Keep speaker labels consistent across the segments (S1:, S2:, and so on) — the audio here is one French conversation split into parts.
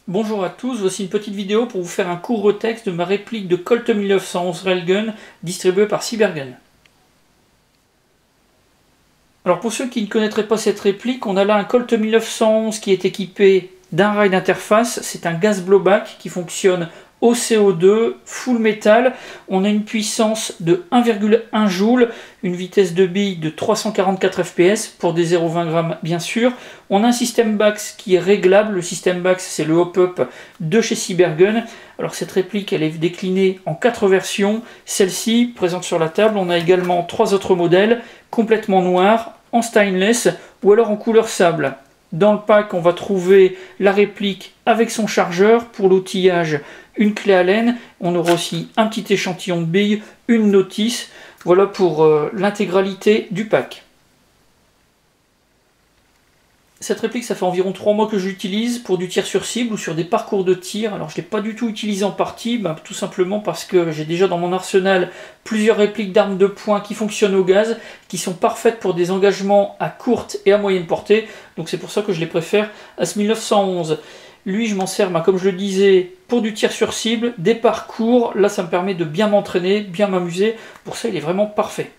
S1: Bonjour à tous, voici une petite vidéo pour vous faire un court retexte de ma réplique de Colt 1911 Railgun distribuée par Cybergun. Alors pour ceux qui ne connaîtraient pas cette réplique, on a là un Colt 1911 qui est équipé d'un rail d'interface, c'est un gaz blowback qui fonctionne au CO2, full métal. On a une puissance de 1,1 joule, une vitesse de bille de 344 fps pour des 0,20 grammes bien sûr. On a un système BAX qui est réglable. Le système BAX, c'est le hop-up de chez Cybergun. Alors cette réplique, elle est déclinée en 4 versions. Celle-ci, présente sur la table, on a également 3 autres modèles, complètement noirs, en stainless ou alors en couleur sable. Dans le pack, on va trouver la réplique avec son chargeur. Pour l'outillage, une clé Allen. On aura aussi un petit échantillon de billes, une notice. Voilà pour l'intégralité du pack. Cette réplique, ça fait environ 3 mois que je l'utilise pour du tir sur cible ou sur des parcours de tir. Alors je ne l'ai pas du tout utilisé en partie, tout simplement parce que j'ai déjà dans mon arsenal plusieurs répliques d'armes de poing qui fonctionnent au gaz, qui sont parfaites pour des engagements à courte et à moyenne portée. Donc c'est pour ça que je les préfère à ce 1911. Lui, je m'en sers, comme je le disais, pour du tir sur cible, des parcours. Là, ça me permet de bien m'entraîner, bien m'amuser. Pour ça, il est vraiment parfait.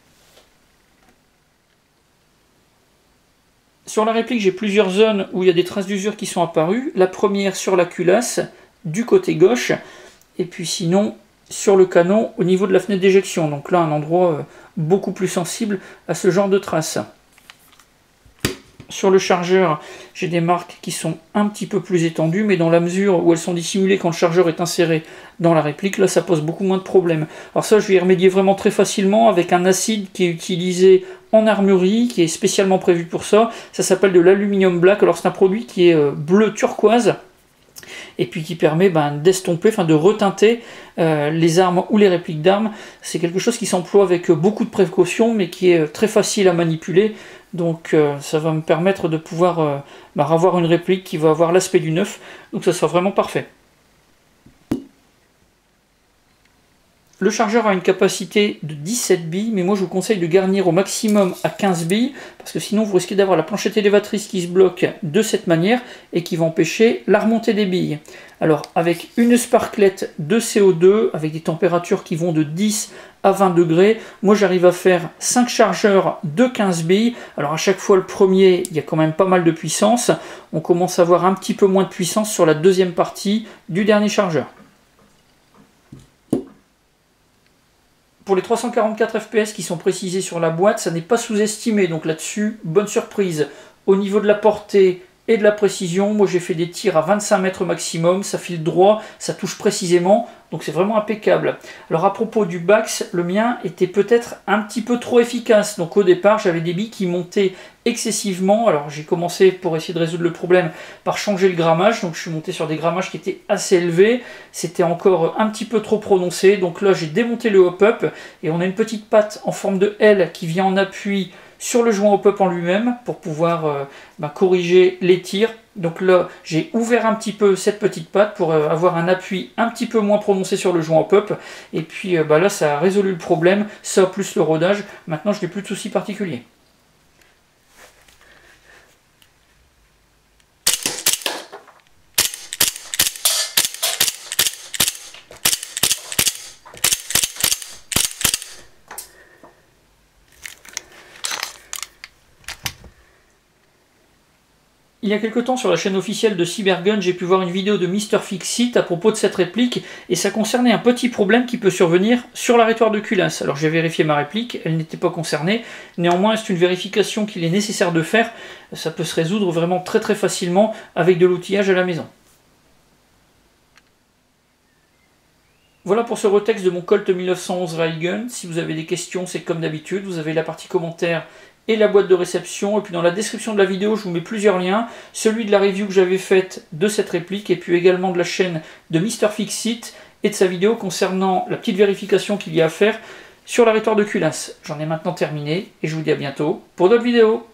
S1: Sur la réplique, j'ai plusieurs zones où il y a des traces d'usure qui sont apparues. La première sur la culasse, du côté gauche, et puis sinon sur le canon au niveau de la fenêtre d'éjection. Donc là, un endroit beaucoup plus sensible à ce genre de traces. Sur le chargeur, j'ai des marques qui sont un petit peu plus étendues, mais dans la mesure où elles sont dissimulées quand le chargeur est inséré dans la réplique, là ça pose beaucoup moins de problèmes. Alors ça, je vais y remédier vraiment très facilement avec un acide qui est utilisé en armurerie, qui est spécialement prévu pour ça. Ça s'appelle de l'aluminium black. Alors c'est un produit qui est bleu turquoise, et puis qui permet d'estomper, de reteinter les armes ou les répliques d'armes. C'est quelque chose qui s'emploie avec beaucoup de précautions, mais qui est très facile à manipuler. Donc ça va me permettre de pouvoir avoir une réplique qui va avoir l'aspect du neuf. Donc ça sera vraiment parfait. Le chargeur a une capacité de 17 billes, mais moi je vous conseille de garnir au maximum à 15 billes, parce que sinon vous risquez d'avoir la planchette élévatrice qui se bloque de cette manière et qui va empêcher la remontée des billes. Alors avec une sparklette de CO2, avec des températures qui vont de 10 à 20 degrés, moi j'arrive à faire 5 chargeurs de 15 billes. Alors à chaque fois le premier, il y a quand même pas mal de puissance. On commence à avoir un petit peu moins de puissance sur la deuxième partie du dernier chargeur. Pour les 344 fps qui sont précisés sur la boîte, ça n'est pas sous-estimé, donc là-dessus, bonne surprise. Au niveau de la portée et de la précision, moi j'ai fait des tirs à 25 mètres maximum, ça file droit, ça touche précisément, donc c'est vraiment impeccable. Alors à propos du BAX, le mien était peut-être un petit peu trop efficace, donc au départ j'avais des billes qui montaient excessivement. Alors j'ai commencé, pour essayer de résoudre le problème, par changer le grammage, donc je suis monté sur des grammages qui étaient assez élevés, c'était encore un petit peu trop prononcé, donc là j'ai démonté le hop-up, et on a une petite patte en forme de L qui vient en appui sur le joint hop-up en lui-même pour pouvoir corriger les tirs. Donc là, j'ai ouvert un petit peu cette petite patte pour avoir un appui un petit peu moins prononcé sur le joint hop-up. Et puis là, ça a résolu le problème, ça plus le rodage. Maintenant, je n'ai plus de soucis particuliers. Il y a quelque temps sur la chaîne officielle de Cybergun, j'ai pu voir une vidéo de Mr Fixit à propos de cette réplique, et ça concernait un petit problème qui peut survenir sur l'arrêtoir de culasse. Alors j'ai vérifié ma réplique, elle n'était pas concernée, néanmoins c'est une vérification qu'il est nécessaire de faire, ça peut se résoudre vraiment très facilement avec de l'outillage à la maison. Voilà pour ce retexte de mon Colt 1911 Railgun. Si vous avez des questions, c'est comme d'habitude, vous avez la partie commentaires et la boîte de réception, et puis dans la description de la vidéo je vous mets plusieurs liens, celui de la review que j'avais faite de cette réplique, et puis également de la chaîne de Mr Fixit et de sa vidéo concernant la petite vérification qu'il y a à faire sur l'arrêtoir de culasse. J'en ai maintenant terminé, et je vous dis à bientôt pour d'autres vidéos.